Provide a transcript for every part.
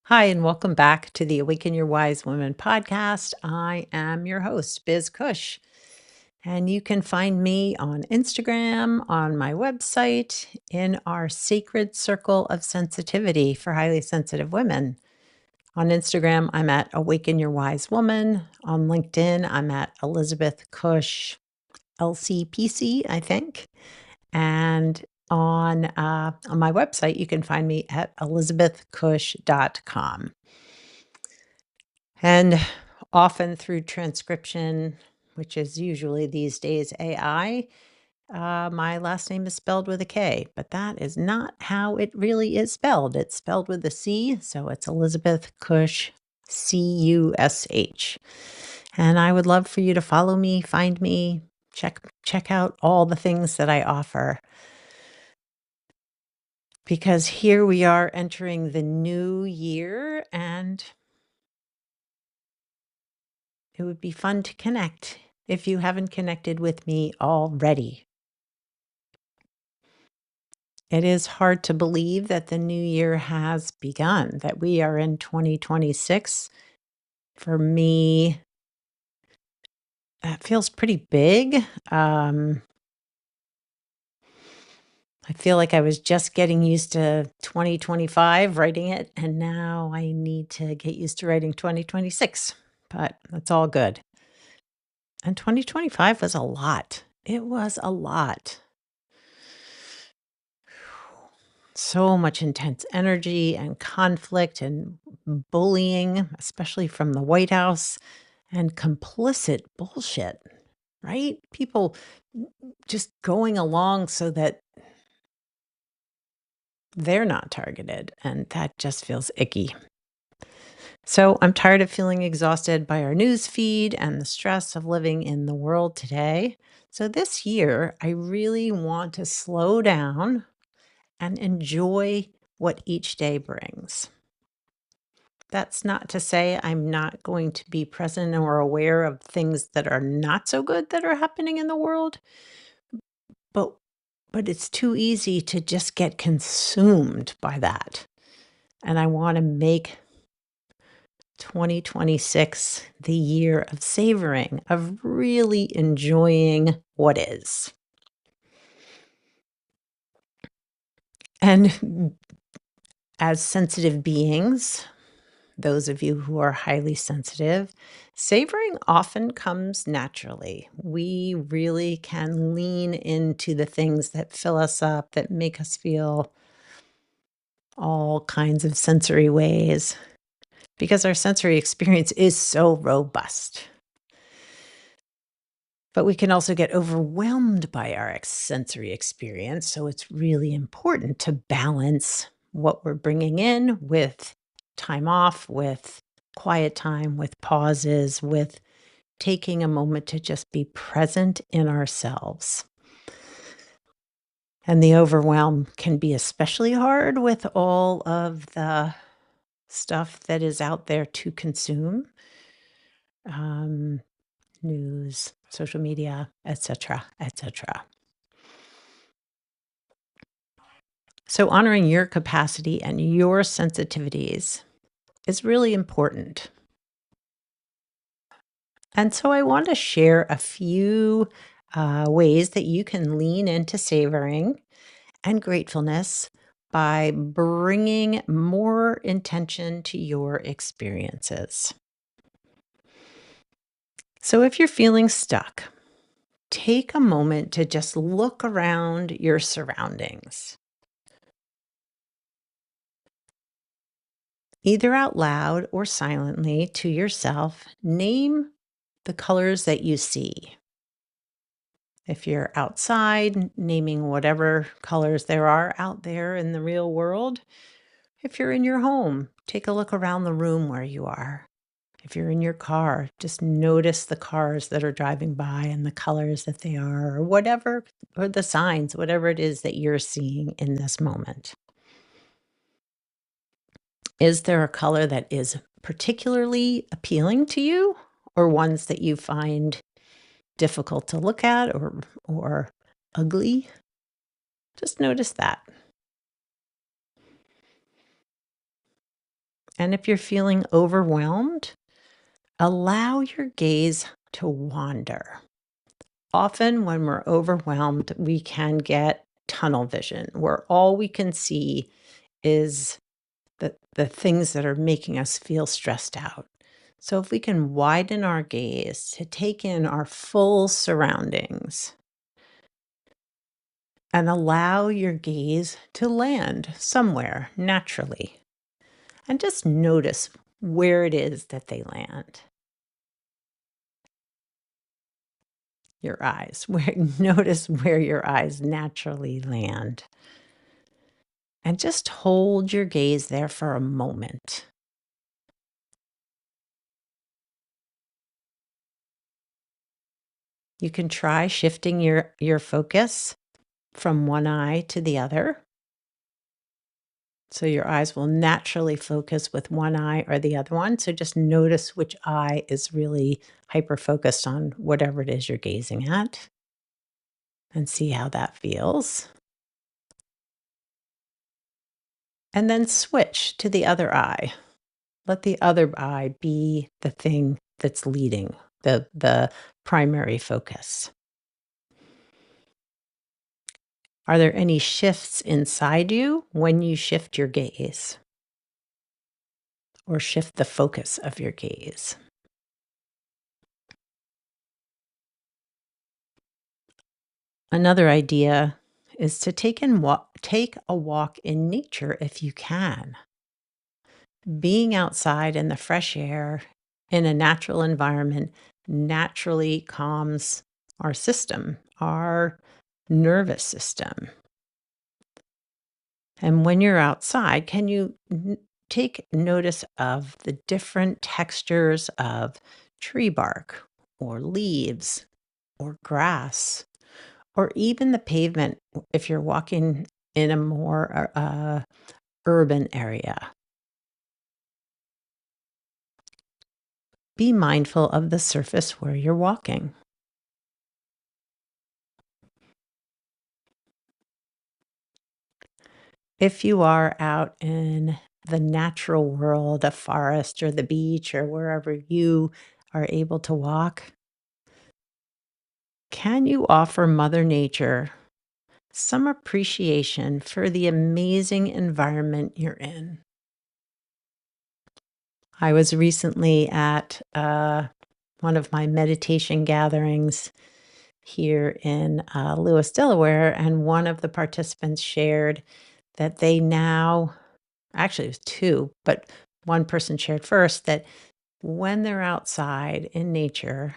Hi, and welcome back to the Awaken Your Wise Women podcast. I am your host, Biz Cush, and you can find me on Instagram, on my website, in our sacred circle of sensitivity for highly sensitive women. On Instagram, I'm at Awaken Your Wise Woman. On LinkedIn, I'm at Elizabeth Cush LCPC, I think. And on my website, you can find me at elizabethcush.com. And often through transcription, which is usually these days AI, my last name is spelled with a K, but that is not how it really is spelled. It's spelled with a C, so it's Elizabeth Cush, Cush. And I would love for you to follow me, find me, check out all the things that I offer. Because here we are entering the new year, and it would be fun to connect if you haven't connected with me already. It is hard to believe that the new year has begun, that we are in 2026. For me, that feels pretty big. Um, I feel like I was just getting used to 2025 writing it, and now I need to get used to writing 2026, but that's all good. And 2025 was a lot. It was a lot. So much intense energy and conflict and bullying, especially from the White House, and complicit bullshit, right? People just going along so that they're not targeted. And that just feels icky. So I'm tired of feeling exhausted by our news feed and the stress of living in the world today. So this year, I really want to slow down and enjoy what each day brings. That's not to say I'm not going to be present or aware of things that are not so good that are happening in the world, but it's too easy to just get consumed by that. And I want to make 2026 the year of savoring, of really enjoying what is. And as sensitive beings, those of you who are highly sensitive, savoring often comes naturally. We really can lean into the things that fill us up, that make us feel all kinds of sensory ways, because our sensory experience is so robust. But we can also get overwhelmed by our sensory experience. So it's really important to balance what we're bringing in with time off, with quiet time, with pauses, with taking a moment to just be present in ourselves. And the overwhelm can be especially hard with all of the stuff that is out there to consume. Um, News, social media, etc., etc. So honoring your capacity and your sensitivities is really important. And so I want to share a few ways that you can lean into savoring and gratefulness by bringing more intention to your experiences. So if you're feeling stuck, take a moment to just look around your surroundings. Either out loud or silently to yourself, name the colors that you see. If you're outside, naming whatever colors there are out there in the real world. If you're in your home, take a look around the room where you are. If you're in your car, just notice the cars that are driving by and the colors that they are, or whatever, or the signs, whatever it is that you're seeing in this moment. Is there a color that is particularly appealing to you, or ones that you find difficult to look at or ugly? Just notice that. And if you're feeling overwhelmed, allow your gaze to wander. Often, when we're overwhelmed, we can get tunnel vision where all we can see is the things that are making us feel stressed out. So, if we can widen our gaze to take in our full surroundings and allow your gaze to land somewhere naturally, and just notice where it is that they land. Your eyes, where notice where your eyes naturally land. And just hold your gaze there for a moment. You can try shifting your focus from one eye to the other. So your eyes will naturally focus with one eye or the other one. So just notice which eye is really hyper focused on whatever it is you're gazing at and see how that feels. And then switch to the other eye. Let the other eye be the thing that's leading, the primary focus. Are there any shifts inside you when you shift your gaze or shift the focus of your gaze? Another idea is to take a walk in nature if you can. Being outside in the fresh air in a natural environment naturally calms our system, our nervous system. And when you're outside, can you take notice of the different textures of tree bark or leaves or grass or even the pavement if you're walking in a more urban area? Be mindful of the surface where you're walking. If you are out in the natural world, a forest or the beach or wherever you are able to walk, can you offer Mother Nature some appreciation for the amazing environment you're in? I was recently at one of my meditation gatherings here in Lewis, Delaware, and one of the participants shared that they now, actually, it was two, but one person shared first that when they're outside in nature,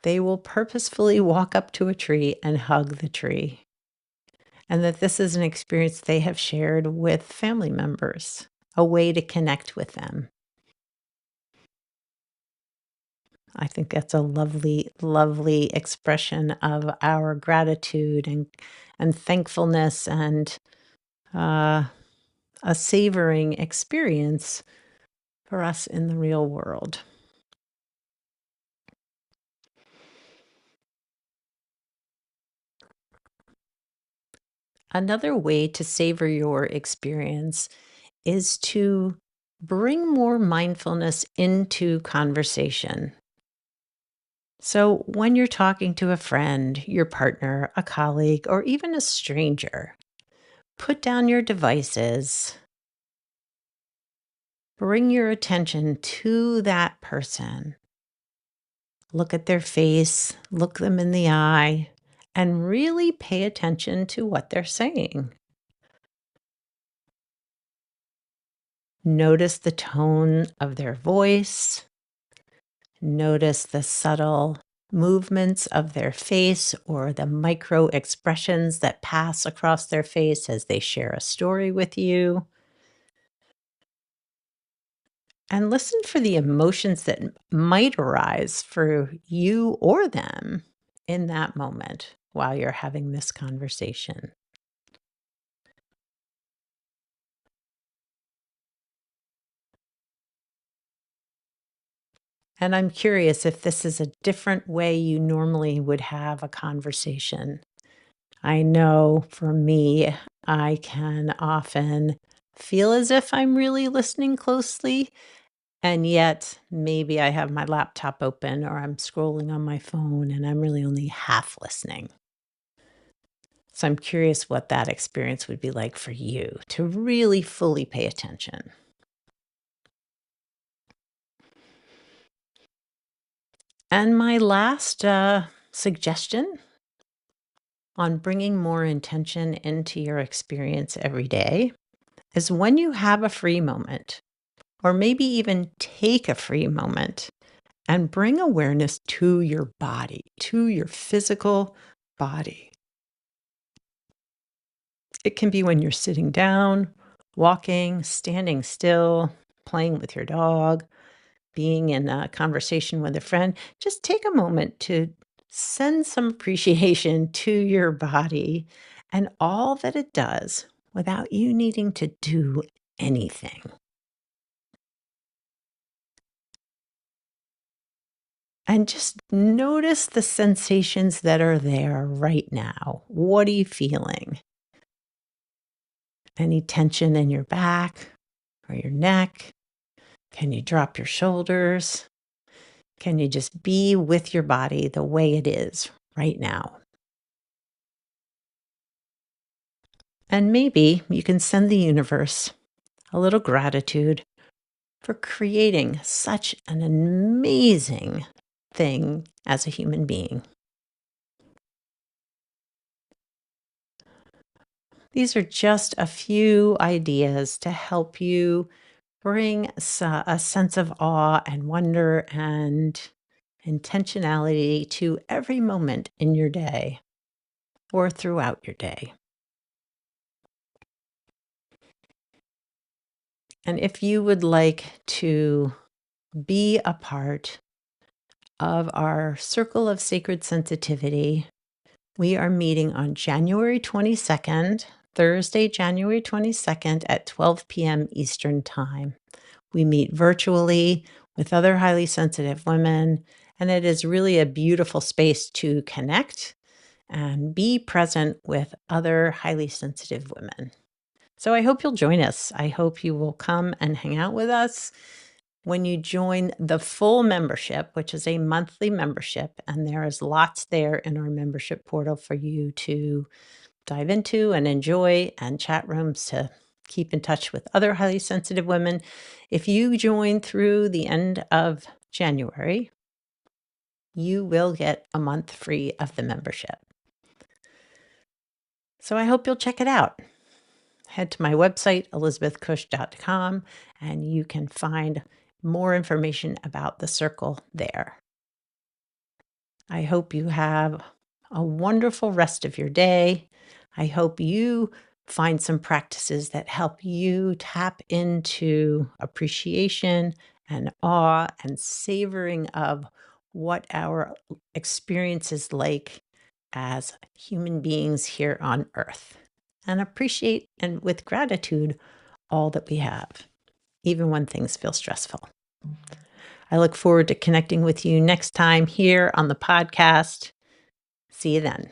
they will purposefully walk up to a tree and hug the tree. And that this is an experience they have shared with family members, a way to connect with them. I think that's a lovely, lovely expression of our gratitude and thankfulness and uh, a savoring experience for us in the real world. Another way to savor your experience is to bring more mindfulness into conversation. So, when you're talking to a friend, your partner, a colleague, or even a stranger, put down your devices, bring your attention to that person, look at their face, look them in the eye, and really pay attention to what they're saying. Notice the tone of their voice. Notice the subtle movements of their face or the micro expressions that pass across their face as they share a story with you. And listen for the emotions that might arise for you or them in that moment while you're having this conversation. And I'm curious if this is a different way you normally would have a conversation. I know for me, I can often feel as if I'm really listening closely, and yet maybe I have my laptop open or I'm scrolling on my phone and I'm really only half listening. So I'm curious what that experience would be like for you to really fully pay attention. And my last suggestion on bringing more intention into your experience every day is when you have a free moment, or maybe even take a free moment and bring awareness to your body, to your physical body. It can be when you're sitting down, walking, standing still, playing with your dog, being in a conversation with a friend. Just take a moment to send some appreciation to your body and all that it does without you needing to do anything. And just notice the sensations that are there right now. What are you feeling? Any tension in your back or your neck? Can you drop your shoulders? Can you just be with your body the way it is right now? And maybe you can send the universe a little gratitude for creating such an amazing thing as a human being. These are just a few ideas to help you bring a sense of awe and wonder and intentionality to every moment in your day or throughout your day. And if you would like to be a part of our Circle of Sacred Sensitivity, we are meeting on January 22nd, Thursday, January 22nd at 12 p.m. Eastern Time. We meet virtually with other highly sensitive women, and it is really a beautiful space to connect and be present with other highly sensitive women. So I hope you'll join us. I hope you will come and hang out with us when you join the full membership, which is a monthly membership. And there is lots there in our membership portal for you to dive into and enjoy, and chat rooms to keep in touch with other highly sensitive women. If you join through the end of January, you will get a month free of the membership. So I hope you'll check it out. Head to my website, elizabethcush.com, and you can find more information about the circle there. I hope you have a wonderful rest of your day. I hope you find some practices that help you tap into appreciation and awe and savoring of what our experience is like as human beings here on earth, and appreciate and with gratitude all that we have, even when things feel stressful. I look forward to connecting with you next time here on the podcast. See you then.